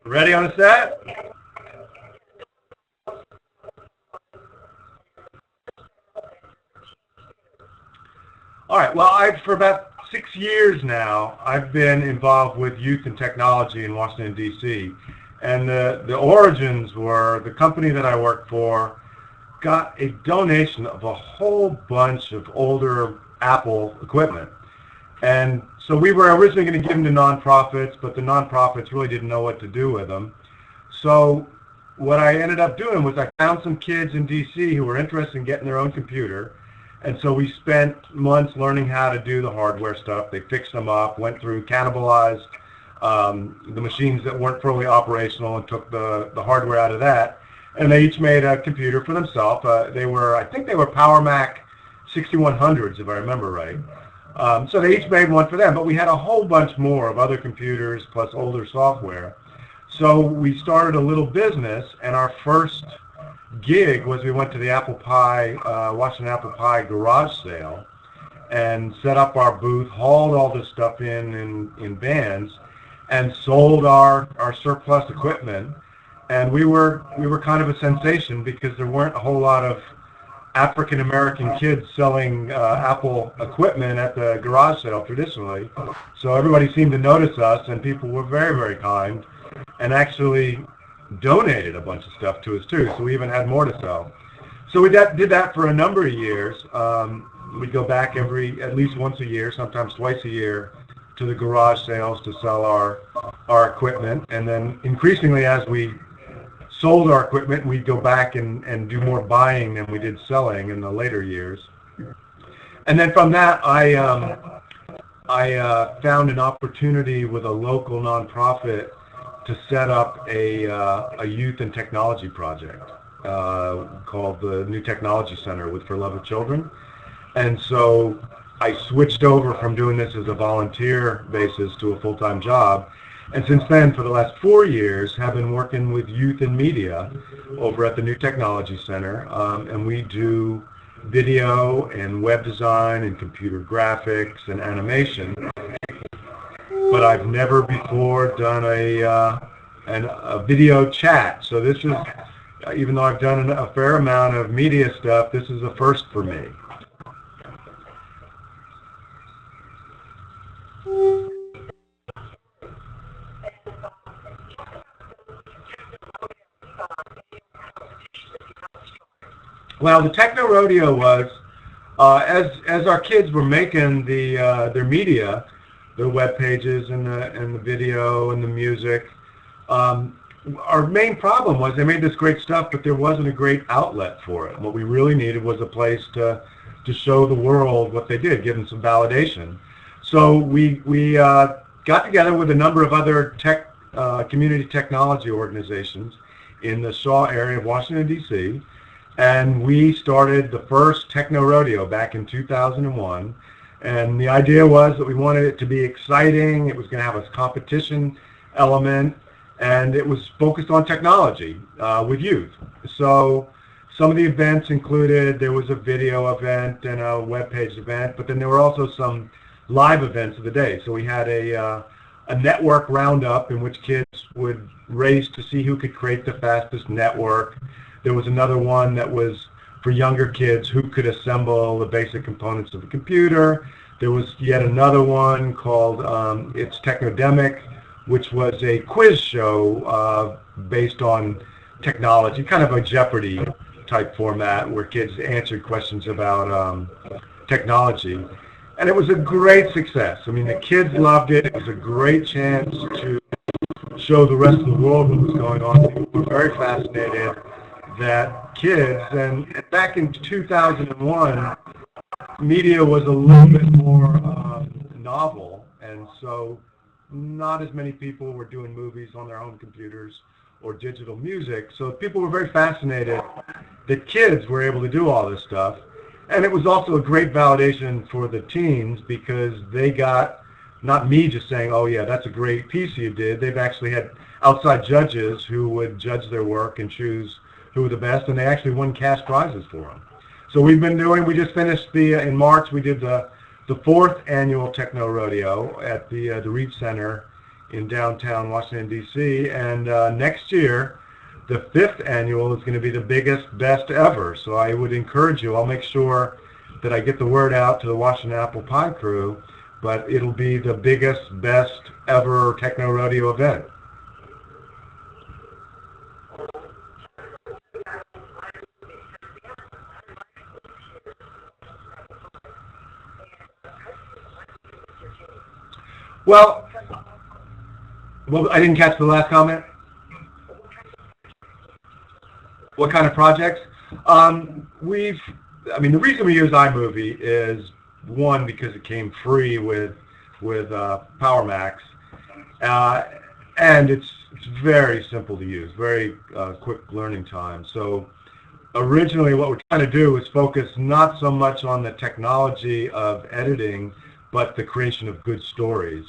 Ready on the set? All right, well, for about 6 years now, I've been involved with youth and technology in Washington, D.C. And the origins were the company that I work for got a donation of a whole bunch of older Apple equipment. And so we were originally going to give them to nonprofits, but the nonprofits really didn't know what to do with them. So what I ended up doing was I found some kids in D.C. who were interested in getting their own computer. And so we spent months learning how to do the hardware stuff. They fixed them up, went through, cannibalized the machines that weren't fully operational and took the hardware out of that. And they each made a computer for themselves. I think they were Power Mac 6100s, if I remember right. So they each made one for them, but we had a whole bunch more of other computers plus older software. So we started a little business, and our first gig was we went to the Washington Apple Pie garage sale and set up our booth, hauled all this stuff in vans, and sold our surplus equipment. And we were kind of a sensation because there weren't a whole lot of African American kids selling Apple equipment at the garage sale traditionally. So everybody seemed to notice us, and people were very, very kind and actually donated a bunch of stuff to us too. So we even had more to sell. So we did that for a number of years. We'd go back at least once a year, sometimes twice a year, to the garage sales to sell our equipment. And then increasingly, as we sold our equipment, we'd go back and do more buying than we did selling in the later years. And then from that, I found an opportunity with a local nonprofit to set up a youth and technology project called the New Technology Center for Love of Children. And so I switched over from doing this as a volunteer basis to a full-time job. And since then, for the last 4 years, have been working with youth and media over at the New Technology Center. And we do video and web design and computer graphics and animation. But I've never before done a video chat. So this is, even though I've done a fair amount of media stuff, this is a first for me. Well, the Techno Rodeo was, as our kids were making their media, their web pages and the video and the music, our main problem was they made this great stuff, but there wasn't a great outlet for it. What we really needed was a place to show the world what they did, give them some validation. So we got together with a number of other community technology organizations in the Shaw area of Washington, D.C., and we started the first Techno Rodeo back in 2001. And the idea was that we wanted it to be exciting. It was going to have a competition element, and it was focused on technology with youth. So some of the events included, there was a video event and a web page event, but then there were also some live events of the day. So we had a network roundup in which kids would race to see who could create the fastest network. There was another one that was for younger kids who could assemble the basic components of a computer. There was yet another one called It's Technodemic, which was a quiz show based on technology, kind of a Jeopardy type format where kids answered questions about technology. And it was a great success. I mean, the kids loved it. It was a great chance to show the rest of the world what was going on. People were very fascinated that kids, and back in 2001, media was a little bit more novel, and so not as many people were doing movies on their own computers or digital music. So people were very fascinated that kids were able to do all this stuff. And it was also a great validation for the teens because they got, not me just saying, oh yeah, that's a great piece you did. They've actually had outside judges who would judge their work and choose who were the best, and they actually won cash prizes for them. So we just finished in March, we did the 4th annual Techno Rodeo at the Reed Center in downtown Washington, D.C., and next year, the 5th annual is going to be the biggest, best ever. So I would encourage you, I'll make sure that I get the word out to the Washington Apple Pie crew, but it'll be the biggest, best ever techno rodeo event. Well, I didn't catch the last comment. What kind of projects? The reason we use iMovie is, one, because it came free with Power Max, and it's very simple to use, very quick learning time. So originally what we're trying to do is focus not so much on the technology of editing, but the creation of good stories.